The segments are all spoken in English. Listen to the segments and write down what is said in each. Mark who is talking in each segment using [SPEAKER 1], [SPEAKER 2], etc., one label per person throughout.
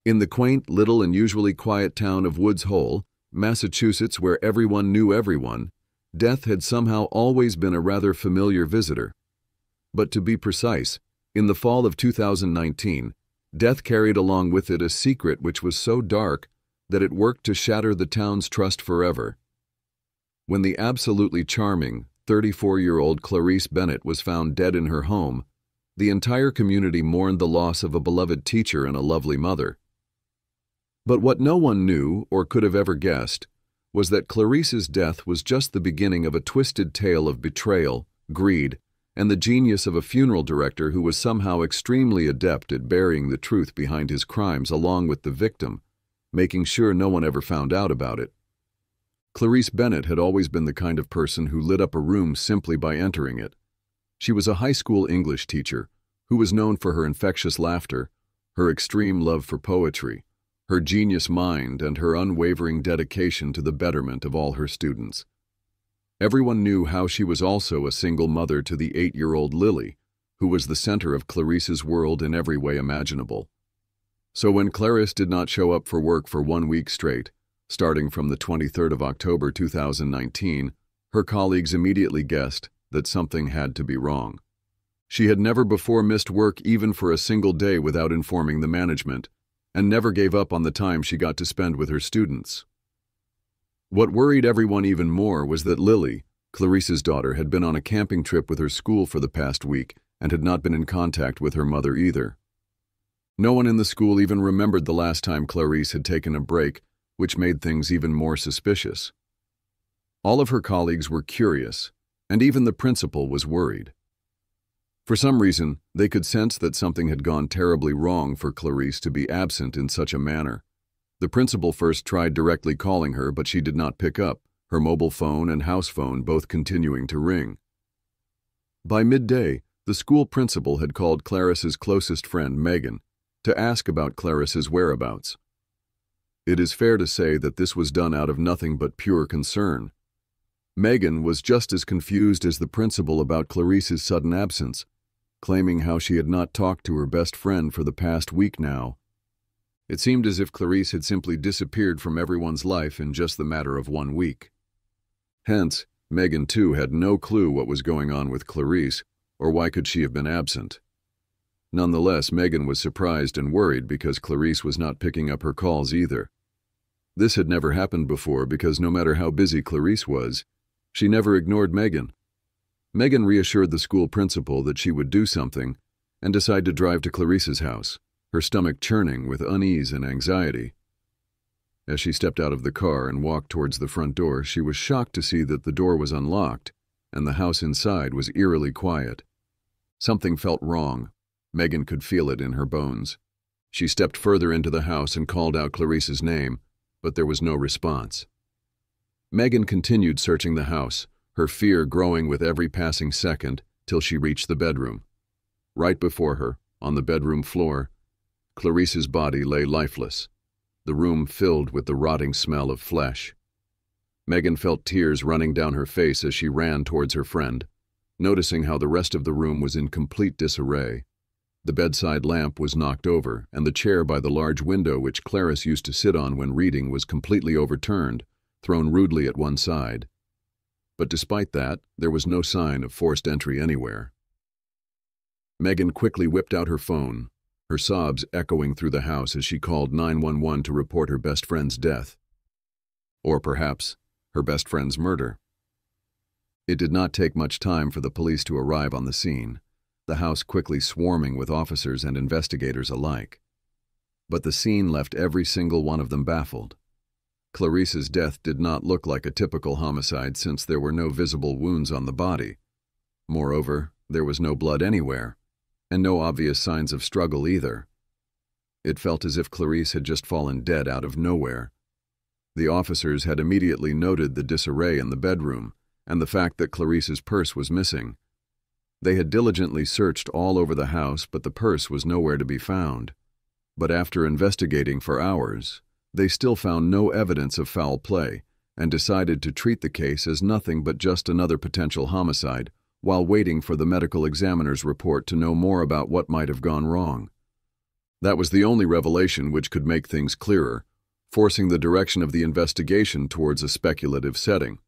[SPEAKER 1] In the quaint, little, and usually quiet town of Woods Hole, Massachusetts, where everyone knew everyone, death had somehow always been a rather familiar visitor. But to be precise, in the fall of 2019, death carried along with it a secret which was so dark that it worked to shatter the town's trust forever. When the absolutely charming 34-year-old Clarice Bennett was found dead in her home, the entire community mourned the loss of a beloved teacher and a lovely mother. But what no one knew or could have ever guessed was that Clarice's death was just the beginning of a twisted tale of betrayal, greed, and the genius of a funeral director who was somehow extremely adept at burying the truth behind his crimes along with the victim, making sure no one ever found out about it. Clarice Bennett had always been the kind of person who lit up a room simply by entering it. She was a high school English teacher who was known for her infectious laughter, her extreme love for poetry, her genius mind, and her unwavering dedication to the betterment of all her students. Everyone knew how she was also a single mother to the 8-year-old Lily, who was the center of Clarice's world in every way imaginable. So when Clarice did not show up for work for 1 week straight, starting from the 23rd of October 2019, her colleagues immediately guessed that something had to be wrong. She had never before missed work even for a single day without informing the management, and never gave up on the time she got to spend with her students. What worried everyone even more was that Lily, Clarice's daughter, had been on a camping trip with her school for the past week and had not been in contact with her mother either. No one in the school even remembered the last time Clarice had taken a break, which made things even more suspicious. All of her colleagues were curious, and even the principal was worried. For some reason, they could sense that something had gone terribly wrong for Clarice to be absent in such a manner. The principal first tried directly calling her, but she did not pick up, her mobile phone and house phone both continuing to ring. By midday, the school principal had called Clarice's closest friend, Megan, to ask about Clarice's whereabouts. It is fair to say that this was done out of nothing but pure concern. Megan was just as confused as the principal about Clarice's sudden absence, claiming how she had not talked to her best friend for the past week now. It seemed as if Clarice had simply disappeared from everyone's life in just the matter of 1 week. Hence, Megan too had no clue what was going on with Clarice, or why could she have been absent. Nonetheless, Megan was surprised and worried because Clarice was not picking up her calls either. This had never happened before because no matter how busy Clarice was, she never ignored Megan. Megan reassured the school principal that she would do something and decided to drive to Clarice's house, her stomach churning with unease and anxiety. As she stepped out of the car and walked towards the front door, she was shocked to see that the door was unlocked and the house inside was eerily quiet. Something felt wrong. Megan could feel it in her bones. She stepped further into the house and called out Clarice's name, but there was no response. Megan continued searching the house, her fear growing with every passing second till she reached the bedroom. Right before her, on the bedroom floor, Clarice's body lay lifeless, the room filled with the rotting smell of flesh. Megan felt tears running down her face as she ran towards her friend, noticing how the rest of the room was in complete disarray. The bedside lamp was knocked over, and the chair by the large window which Clarice used to sit on when reading was completely overturned, thrown rudely at one side. But despite that, there was no sign of forced entry anywhere. Megan quickly whipped out her phone, her sobs echoing through the house as she called 911 to report her best friend's death. Or perhaps, her best friend's murder. It did not take much time for the police to arrive on the scene, the house quickly swarming with officers and investigators alike. But the scene left every single one of them baffled. Clarice's death did not look like a typical homicide since there were no visible wounds on the body. Moreover, there was no blood anywhere, and no obvious signs of struggle either. It felt as if Clarice had just fallen dead out of nowhere. The officers had immediately noted the disarray in the bedroom and the fact that Clarice's purse was missing. They had diligently searched all over the house, but the purse was nowhere to be found. But after investigating for hours, they still found no evidence of foul play and decided to treat the case as nothing but just another potential homicide while waiting for the medical examiner's report to know more about what might have gone wrong. That was the only revelation which could make things clearer, forcing the direction of the investigation towards a speculative setting.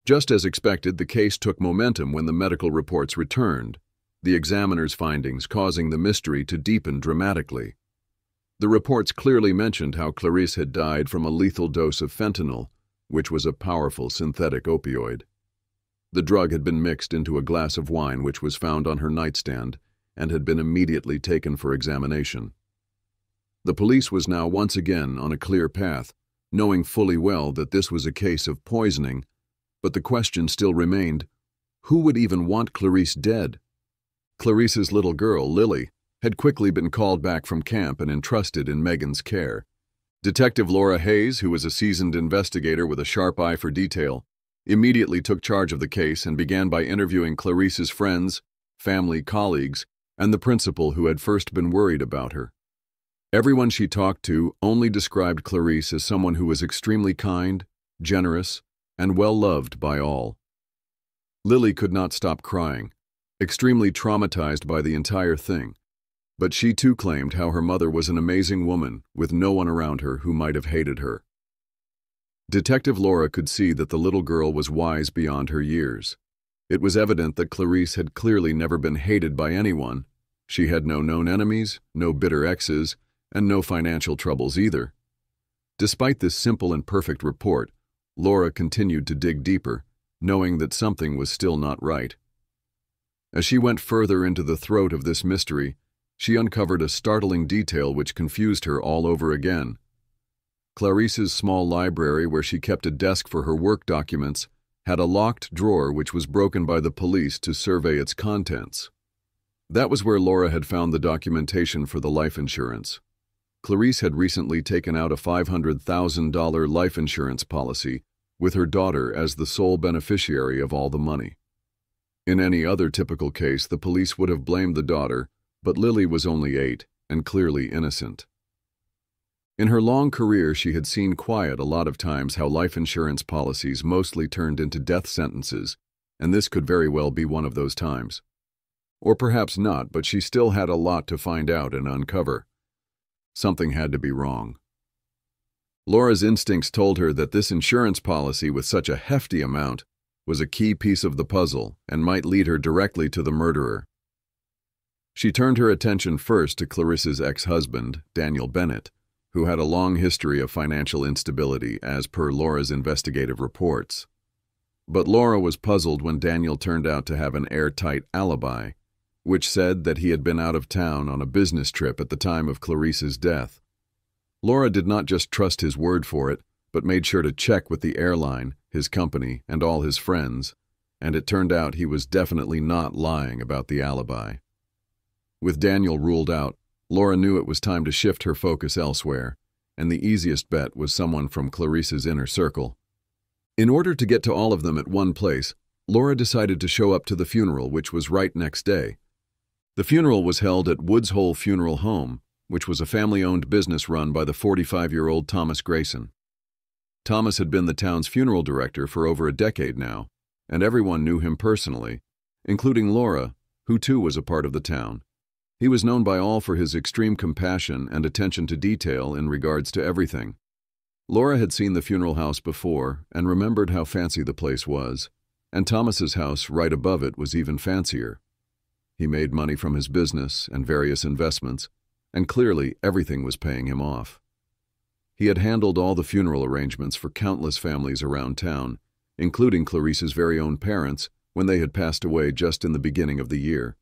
[SPEAKER 1] Just as expected, the case took momentum when the medical reports returned, the examiner's findings causing the mystery to deepen dramatically. The reports clearly mentioned how Clarice had died from a lethal dose of fentanyl, which was a powerful synthetic opioid. The drug had been mixed into a glass of wine which was found on her nightstand and had been immediately taken for examination. The police was now once again on a clear path, knowing fully well that this was a case of poisoning, but the question still remained, who would even want Clarice dead? Clarice's little girl, Lily, had quickly been called back from camp and entrusted in Megan's care. Detective Laura Hayes, who was a seasoned investigator with a sharp eye for detail, immediately took charge of the case and began by interviewing Clarice's friends, family, colleagues, and the principal who had first been worried about her. Everyone she talked to only described Clarice as someone who was extremely kind, generous, and well-loved by all. Lily could not stop crying, extremely traumatized by the entire thing, but she too claimed how her mother was an amazing woman with no one around her who might have hated her. Detective Laura could see that the little girl was wise beyond her years. It was evident that Clarice had clearly never been hated by anyone. She had no known enemies, no bitter exes, and no financial troubles either. Despite this simple and perfect report, Laura continued to dig deeper, knowing that something was still not right. As she went further into the throat of this mystery, she uncovered a startling detail which confused her all over again. Clarice's small library, where she kept a desk for her work documents, had a locked drawer which was broken by the police to survey its contents. That was where Laura had found the documentation for the life insurance. Clarice had recently taken out a $500,000 life insurance policy, with her daughter as the sole beneficiary of all the money. In any other typical case, the police would have blamed the daughter, but Lily was only 8 and clearly innocent. In her long career, she had seen quiet a lot of times how life insurance policies mostly turned into death sentences, and this could very well be one of those times. Or perhaps not, but she still had a lot to find out and uncover. Something had to be wrong. Laura's instincts told her that this insurance policy with such a hefty amount was a key piece of the puzzle and might lead her directly to the murderer. She turned her attention first to Clarice's ex-husband, Daniel Bennett, who had a long history of financial instability as per Laura's investigative reports. But Laura was puzzled when Daniel turned out to have an airtight alibi, which said that he had been out of town on a business trip at the time of Clarice's death. Laura did not just trust his word for it, but made sure to check with the airline, his company, and all his friends, and it turned out he was definitely not lying about the alibi. With Daniel ruled out, Laura knew it was time to shift her focus elsewhere, and the easiest bet was someone from Clarice's inner circle. In order to get to all of them at one place, Laura decided to show up to the funeral, which was right next day. The funeral was held at Woods Hole Funeral Home, which was a family-owned business run by the 45-year-old Thomas Grayson. Thomas had been the town's funeral director for over a decade now, and everyone knew him personally, including Laura, who too was a part of the town. He was known by all for his extreme compassion and attention to detail in regards to everything. Laura had seen the funeral house before and remembered how fancy the place was, and Thomas's house right above it was even fancier. He made money from his business and various investments, and clearly everything was paying him off. He had handled all the funeral arrangements for countless families around town, including Clarice's very own parents when they had passed away just in the beginning of the year.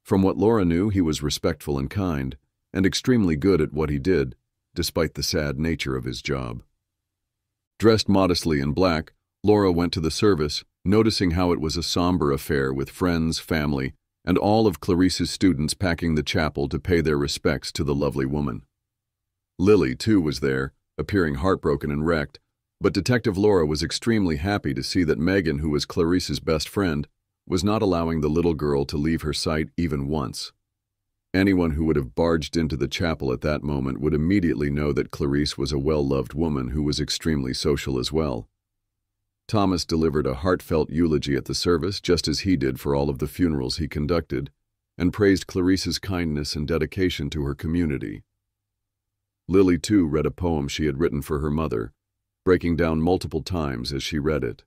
[SPEAKER 1] From what Laura knew, he was respectful and kind, and extremely good at what he did, despite the sad nature of his job. Dressed modestly in black, Laura went to the service, noticing how it was a somber affair with friends, family, and all of Clarice's students packing the chapel to pay their respects to the lovely woman. Lily, too, was there, appearing heartbroken and wrecked, but Detective Laura was extremely happy to see that Megan, who was Clarice's best friend, was not allowing the little girl to leave her sight even once. Anyone who would have barged into the chapel at that moment would immediately know that Clarice was a well-loved woman who was extremely social as well. Thomas delivered a heartfelt eulogy at the service, just as he did for all of the funerals he conducted, and praised Clarice's kindness and dedication to her community. Lily, too, read a poem she had written for her mother, breaking down multiple times as she read it.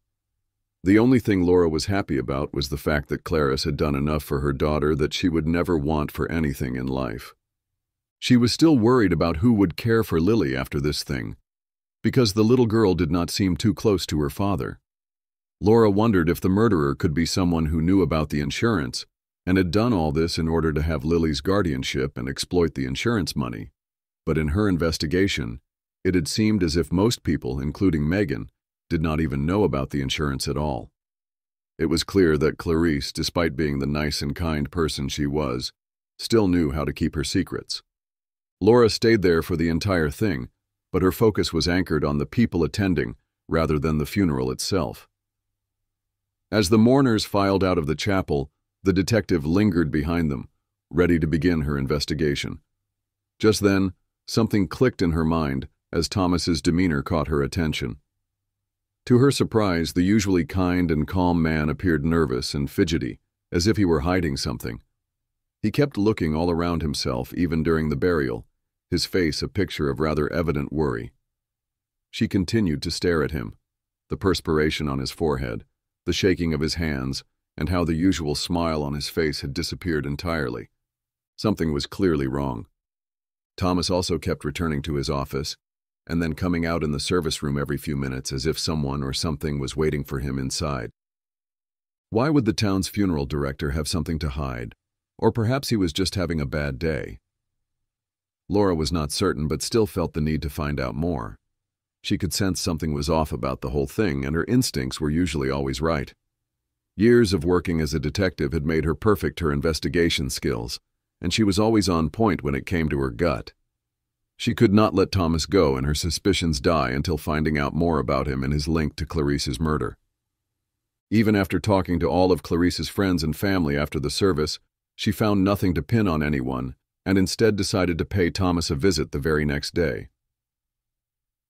[SPEAKER 1] The only thing Laura was happy about was the fact that Clarice had done enough for her daughter that she would never want for anything in life. She was still worried about who would care for Lily after this thing, because the little girl did not seem too close to her father. Laura wondered if the murderer could be someone who knew about the insurance and had done all this in order to have Lily's guardianship and exploit the insurance money. But in her investigation, it had seemed as if most people, including Megan, did not even know about the insurance at all. It was clear that Clarice, despite being the nice and kind person she was, still knew how to keep her secrets. Laura stayed there for the entire thing, but her focus was anchored on the people attending rather than the funeral itself. As the mourners filed out of the chapel, the detective lingered behind them, ready to begin her investigation. Just then, something clicked in her mind as Thomas's demeanor caught her attention. To her surprise, the usually kind and calm man appeared nervous and fidgety, as if he were hiding something. He kept looking all around himself, even during the burial, his face a picture of rather evident worry. She continued to stare at him, the perspiration on his forehead, the shaking of his hands, and how the usual smile on his face had disappeared entirely. Something was clearly wrong. Thomas also kept returning to his office, and then coming out in the service room every few minutes as if someone or something was waiting for him inside. Why would the town's funeral director have something to hide? Or perhaps he was just having a bad day. Laura was not certain, but still felt the need to find out more. She could sense something was off about the whole thing, and her instincts were usually always right. Years of working as a detective had made her perfect her investigation skills, and she was always on point when it came to her gut. She could not let Thomas go and her suspicions die until finding out more about him and his link to Clarice's murder. Even after talking to all of Clarice's friends and family after the service, she found nothing to pin on anyone and instead decided to pay Thomas a visit the very next day.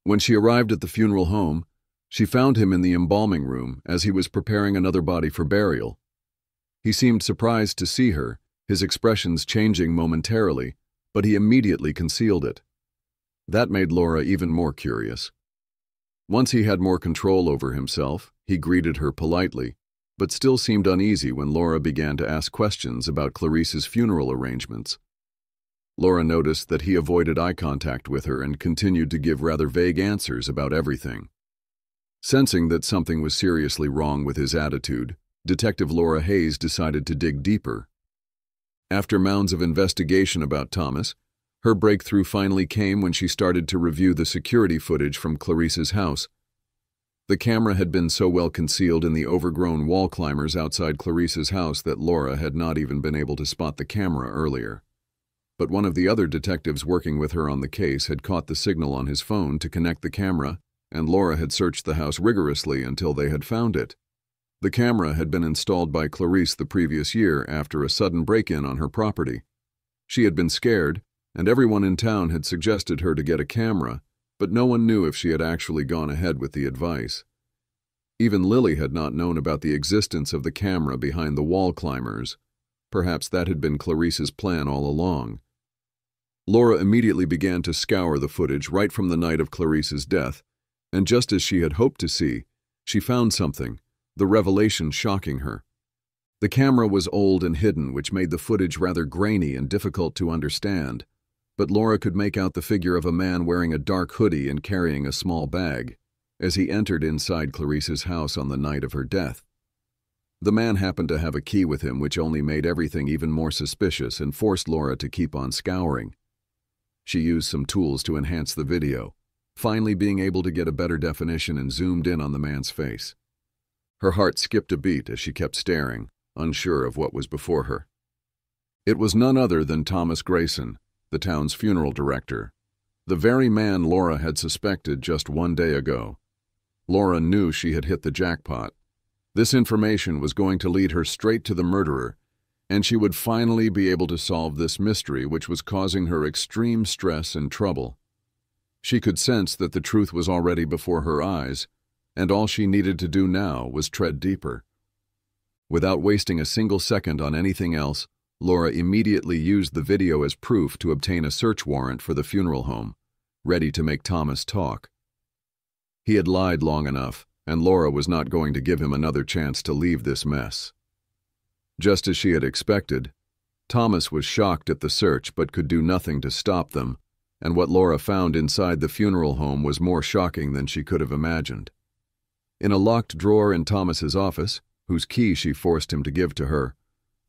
[SPEAKER 1] When she arrived at the funeral home, she found him in the embalming room as he was preparing another body for burial. He seemed surprised to see her, his expressions changing momentarily, but he immediately concealed it. That made Laura even more curious. Once he had more control over himself, he greeted her politely, but still seemed uneasy when Laura began to ask questions about Clarice's funeral arrangements. Laura noticed that he avoided eye contact with her and continued to give rather vague answers about everything. Sensing that something was seriously wrong with his attitude, Detective Laura Hayes decided to dig deeper. After mounds of investigation about Thomas, her breakthrough finally came when she started to review the security footage from Clarice's house. The camera had been so well concealed in the overgrown wall climbers outside Clarice's house that Laura had not even been able to spot the camera earlier. But one of the other detectives working with her on the case had caught the signal on his phone to connect the camera, and Laura had searched the house rigorously until they had found it. The camera had been installed by Clarice the previous year after a sudden break-in on her property. She had been scared, and everyone in town had suggested her to get a camera, but no one knew if she had actually gone ahead with the advice. Even Lily had not known about the existence of the camera behind the wall climbers. Perhaps that had been Clarice's plan all along. Laura immediately began to scour the footage right from the night of Clarice's death, and just as she had hoped to see, she found something, the revelation shocking her. The camera was old and hidden, which made the footage rather grainy and difficult to understand, but Laura could make out the figure of a man wearing a dark hoodie and carrying a small bag, as he entered inside Clarice's house on the night of her death. The man happened to have a key with him, which only made everything even more suspicious and forced Laura to keep on scouring. She used some tools to enhance the video, finally being able to get a better definition and zoomed in on the man's face. Her heart skipped a beat as she kept staring, unsure of what was before her. It was none other than Thomas Grayson, the town's funeral director, the very man Laura had suspected just one day ago. Laura knew she had hit the jackpot. This information was going to lead her straight to the murderer, and she would finally be able to solve this mystery which was causing her extreme stress and trouble. She could sense that the truth was already before her eyes, and all she needed to do now was tread deeper. Without wasting a single second on anything else, Laura immediately used the video as proof to obtain a search warrant for the funeral home, ready to make Thomas talk. He had lied long enough, and Laura was not going to give him another chance to leave this mess. Just as she had expected, Thomas was shocked at the search but could do nothing to stop them, and what Laura found inside the funeral home was more shocking than she could have imagined. In a locked drawer in Thomas's office, whose key she forced him to give to her,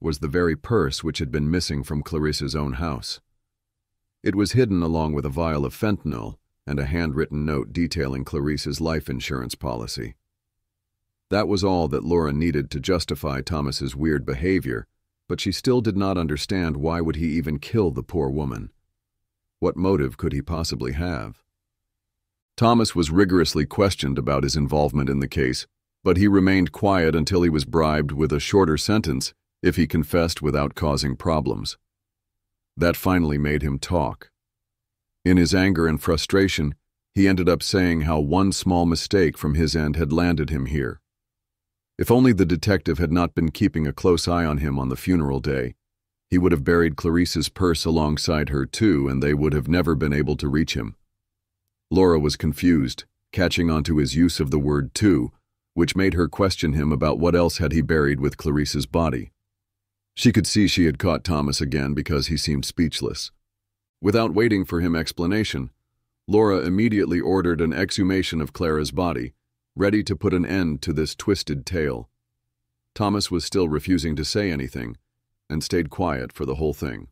[SPEAKER 1] was the very purse which had been missing from Clarissa's own house. It was hidden along with a vial of fentanyl and a handwritten note detailing Clarissa's life insurance policy. That was all that Laura needed to justify Thomas's weird behavior, but she still did not understand why would he even kill the poor woman. What motive could he possibly have? Thomas was rigorously questioned about his involvement in the case, but he remained quiet until he was bribed with a shorter sentence if he confessed without causing problems. That finally made him talk. In his anger and frustration, he ended up saying how one small mistake from his end had landed him here. If only the detective had not been keeping a close eye on him on the funeral day, he would have buried Clarissa's purse alongside her too, and they would have never been able to reach him. Laura was confused, catching on to his use of the word too, which made her question him about what else had he buried with Clarissa's body. She could see she had caught Thomas again because he seemed speechless. Without waiting for him explanation, Laura immediately ordered an exhumation of Clara's body, ready to put an end to this twisted tale. Thomas was still refusing to say anything, and stayed quiet for the whole thing.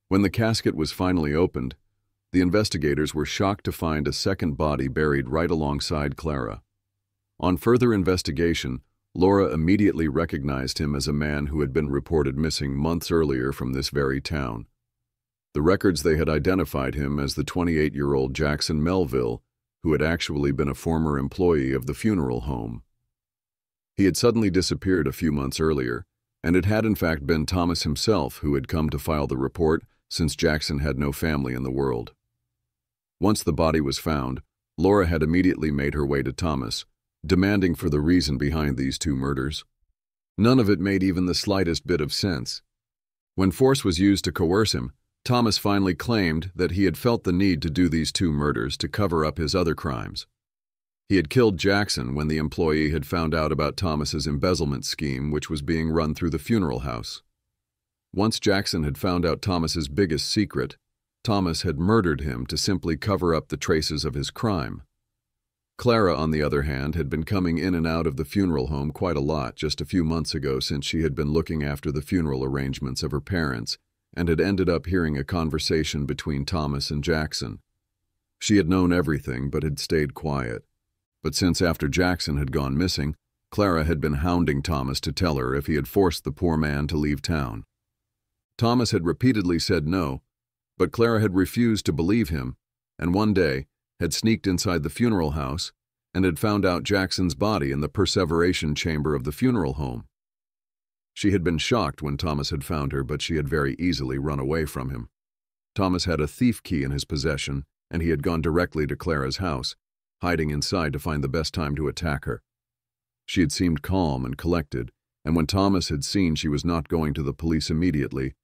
[SPEAKER 1] When the casket was finally opened, the investigators were shocked to find a second body buried right alongside Clara. On further investigation, Laura immediately recognized him as a man who had been reported missing months earlier from this very town. The records they had identified him as the 28-year-old Jackson Melville, who had actually been a former employee of the funeral home. He had suddenly disappeared a few months earlier, and it had in fact been Thomas himself who had come to file the report, since Jackson had no family in the world. Once the body was found, Laura had immediately made her way to Thomas, demanding for the reason behind these two murders. None of it made even the slightest bit of sense. When force was used to coerce him, Thomas finally claimed that he had felt the need to do these two murders to cover up his other crimes. He had killed Jackson when the employee had found out about Thomas's embezzlement scheme, which was being run through the funeral house. Once Jackson had found out Thomas's biggest secret, Thomas had murdered him to simply cover up the traces of his crime. Clara, on the other hand, had been coming in and out of the funeral home quite a lot just a few months ago, since she had been looking after the funeral arrangements of her parents and had ended up hearing a conversation between Thomas and Jackson. She had known everything but had stayed quiet. But since after Jackson had gone missing, Clara had been hounding Thomas to tell her if he had forced the poor man to leave town. Thomas had repeatedly said no, but Clara had refused to believe him, and one day had sneaked inside the funeral house and had found out Jackson's body in the perseveration chamber of the funeral home. She had been shocked when Thomas had found her, but she had very easily run away from him. Thomas had a thief key in his possession, and he had gone directly to Clara's house, hiding inside to find the best time to attack her. She had seemed calm and collected, and when Thomas had seen she was not going to the police immediately,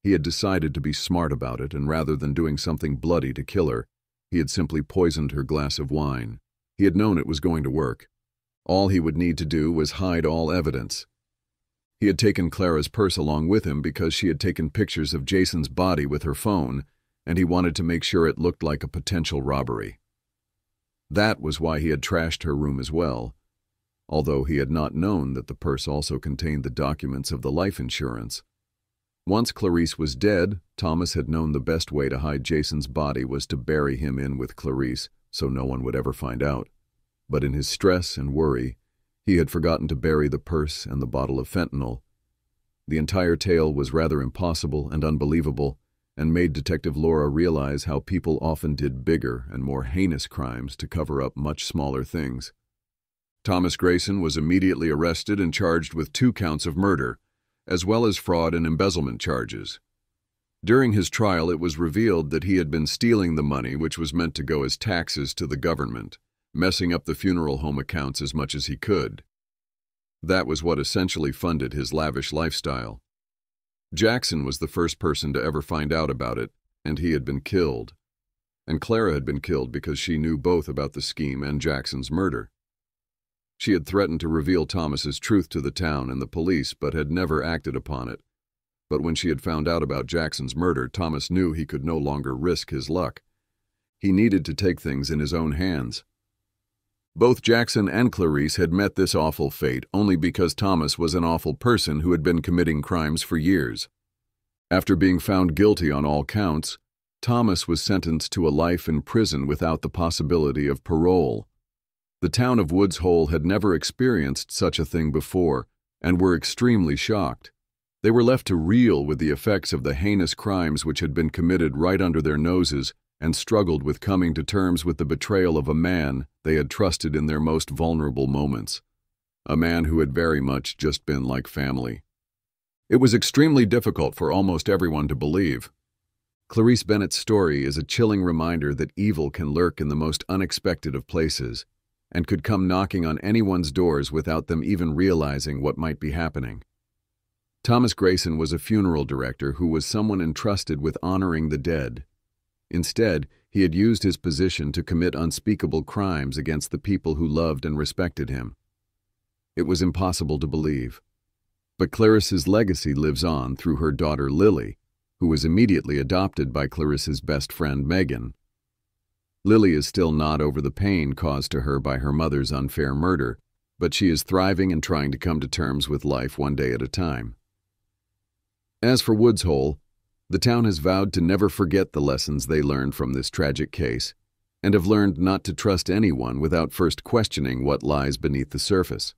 [SPEAKER 1] he had decided to be smart about it, and rather than doing something bloody to kill her, he had simply poisoned her glass of wine. He had known it was going to work. All he would need to do was hide all evidence. He had taken Clara's purse along with him because she had taken pictures of Jason's body with her phone, and he wanted to make sure it looked like a potential robbery. That was why he had trashed her room as well, although he had not known that the purse also contained the documents of the life insurance. Once Clarice was dead, Thomas had known the best way to hide Jason's body was to bury him in with Clarice so no one would ever find out. But in his stress and worry, he had forgotten to bury the purse and the bottle of fentanyl. The entire tale was rather impossible and unbelievable, and made Detective Laura realize how people often did bigger and more heinous crimes to cover up much smaller things. Thomas Grayson was immediately arrested and charged with 2 counts of murder, as well as fraud and embezzlement charges. During his trial, it was revealed that he had been stealing the money which was meant to go as taxes to the government, messing up the funeral home accounts as much as he could. That was what essentially funded his lavish lifestyle. Jackson was the first person to ever find out about it, and he had been killed. And Clara had been killed because she knew both about the scheme and Jackson's murder. She had threatened to reveal Thomas's truth to the town and the police, but had never acted upon it. But when she had found out about Jackson's murder, Thomas knew he could no longer risk his luck. He needed to take things in his own hands. Both Jackson and Clarice had met this awful fate only because Thomas was an awful person who had been committing crimes for years. After being found guilty on all counts, Thomas was sentenced to a life in prison without the possibility of parole. The town of Woods Hole had never experienced such a thing before and were extremely shocked. They were left to reel with the effects of the heinous crimes which had been committed right under their noses and struggled with coming to terms with the betrayal of a man they had trusted in their most vulnerable moments, a man who had very much just been like family. It was extremely difficult for almost everyone to believe. Clarice Bennett's story is a chilling reminder that evil can lurk in the most unexpected of places and could come knocking on anyone's doors without them even realizing what might be happening. Thomas Grayson was a funeral director who was someone entrusted with honoring the dead. Instead, he had used his position to commit unspeakable crimes against the people who loved and respected him. It was impossible to believe. But Clarice's legacy lives on through her daughter Lily, who was immediately adopted by Clarice's best friend Megan. Lily is still not over the pain caused to her by her mother's unfair murder, but she is thriving and trying to come to terms with life one day at a time. As for Woods Hole, the town has vowed to never forget the lessons they learned from this tragic case, and have learned not to trust anyone without first questioning what lies beneath the surface.